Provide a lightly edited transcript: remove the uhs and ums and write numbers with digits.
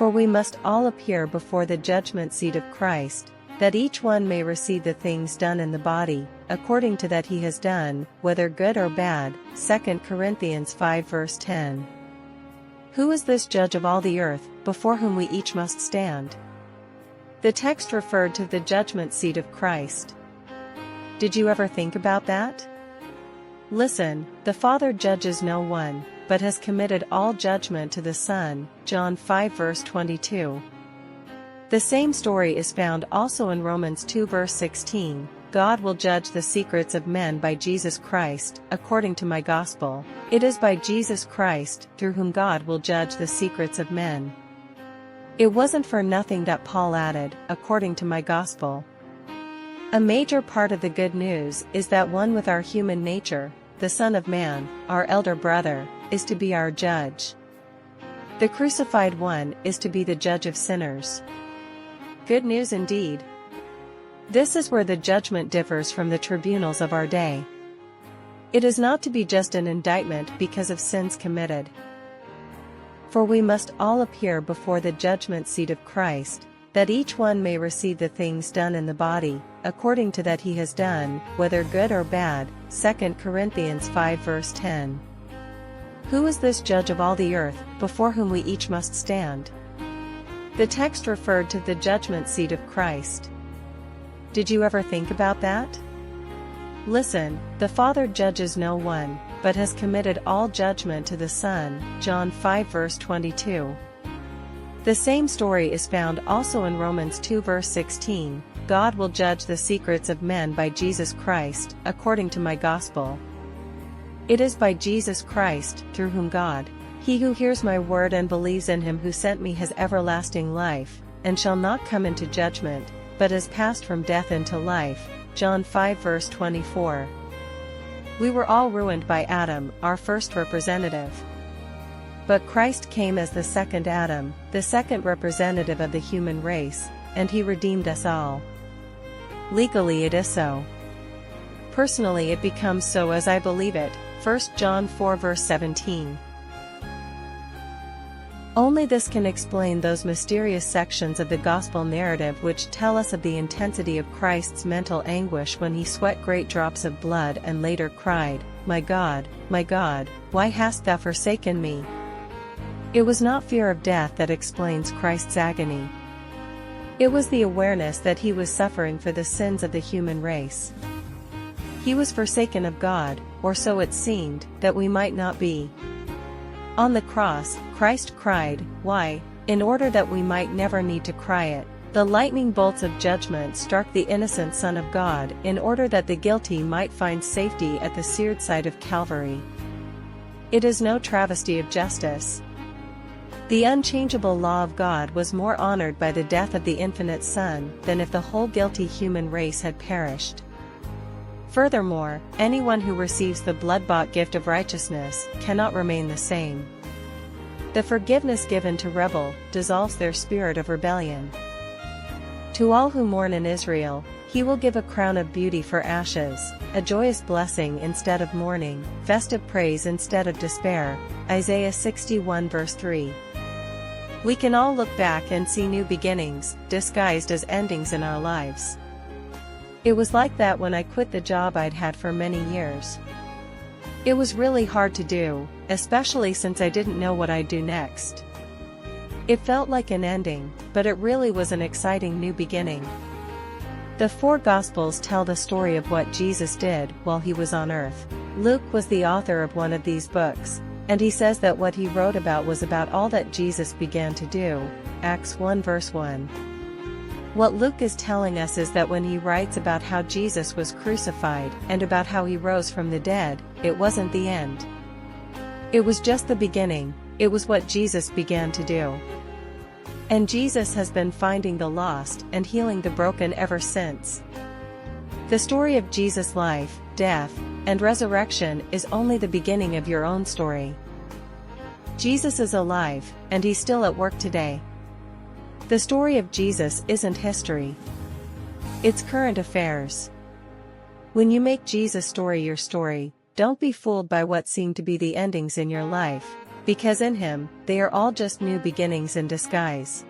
For we must all appear before the judgment seat of Christ, that each one may receive the things done in the body, according to that he has done, whether good or bad. 2 Corinthians 5 verse 10. Who is this judge of all the earth, before whom we each must stand? The text referred to the judgment seat of Christ. Did you ever think about that? Listen, the Father judges no one, but has committed all judgment to the Son, John 5 verse 22. The same story is found also in Romans 2 verse 16, God will judge the secrets of men by Jesus Christ, according to my gospel. It is by Jesus Christ, through whom God will judge the secrets of men. It wasn't for nothing that Paul added, according to my gospel. A major part of the good news is that one with our human nature, the Son of Man, our elder brother, is to be our judge. The crucified one is to be the judge of sinners. Good news indeed. This is where the judgment differs from the tribunals of our day. It is not to be just an indictment because of sins committed. For we must all appear before the judgment seat of Christ, that each one may receive the things done in the body, according to that he has done, whether good or bad. 2 Corinthians 5 verse 10. Who is this judge of all the earth, before whom we each must stand? The text referred to the judgment seat of Christ. Did you ever think about that? Listen, the Father judges no one, but has committed all judgment to the Son, John 5 verse 22. The same story is found also in Romans 2 verse 16, God will judge the secrets of men by Jesus Christ, according to my gospel. It is by Jesus Christ, through whom God, he who hears my word and believes in him who sent me has everlasting life, and shall not come into judgment, but is passed from death into life. John 5 verse 24. We were all ruined by Adam, our first representative. But Christ came as the second Adam, the second representative of the human race, and he redeemed us all. Legally it is so. Personally it becomes so as I believe it. 1 John 4 verse 17. Only this can explain those mysterious sections of the gospel narrative which tell us of the intensity of Christ's mental anguish when he sweat great drops of blood and later cried, my God, why hast thou forsaken me?" It was not fear of death that explains Christ's agony. It was the awareness that he was suffering for the sins of the human race. He was forsaken of God, or so it seemed, that we might not be. On the cross, Christ cried, "Why?" in order that we might never need to cry it. The lightning bolts of judgment struck the innocent Son of God in order that the guilty might find safety at the seared side of Calvary. It is no travesty of justice. The unchangeable law of God was more honored by the death of the infinite Son than if the whole guilty human race had perished. Furthermore, anyone who receives the blood-bought gift of righteousness cannot remain the same. The forgiveness given to rebel dissolves their spirit of rebellion. To all who mourn in Israel, he will give a crown of beauty for ashes, a joyous blessing instead of mourning, festive praise instead of despair. Isaiah 61 verse 3. We can all look back and see new beginnings, disguised as endings in our lives. It was like that when I quit the job I'd had for many years. It was really hard to do, especially since I didn't know what I'd do next. It felt like an ending, but it really was an exciting new beginning. The four Gospels tell the story of what Jesus did while he was on earth. Luke was the author of one of these books, and he says that what he wrote about was about all that Jesus began to do. Acts 1 verse 1. What Luke is telling us is that when he writes about how Jesus was crucified and about how he rose from the dead, it wasn't the end. It was just the beginning. It was what Jesus began to do. And Jesus has been finding the lost and healing the broken ever since. The story of Jesus' life, death, and resurrection is only the beginning of your own story. Jesus is alive, and he's still at work today. The story of Jesus isn't history. It's current affairs. When you make Jesus' story your story, don't be fooled by what seem to be the endings in your life. Because in him, they are all just new beginnings in disguise.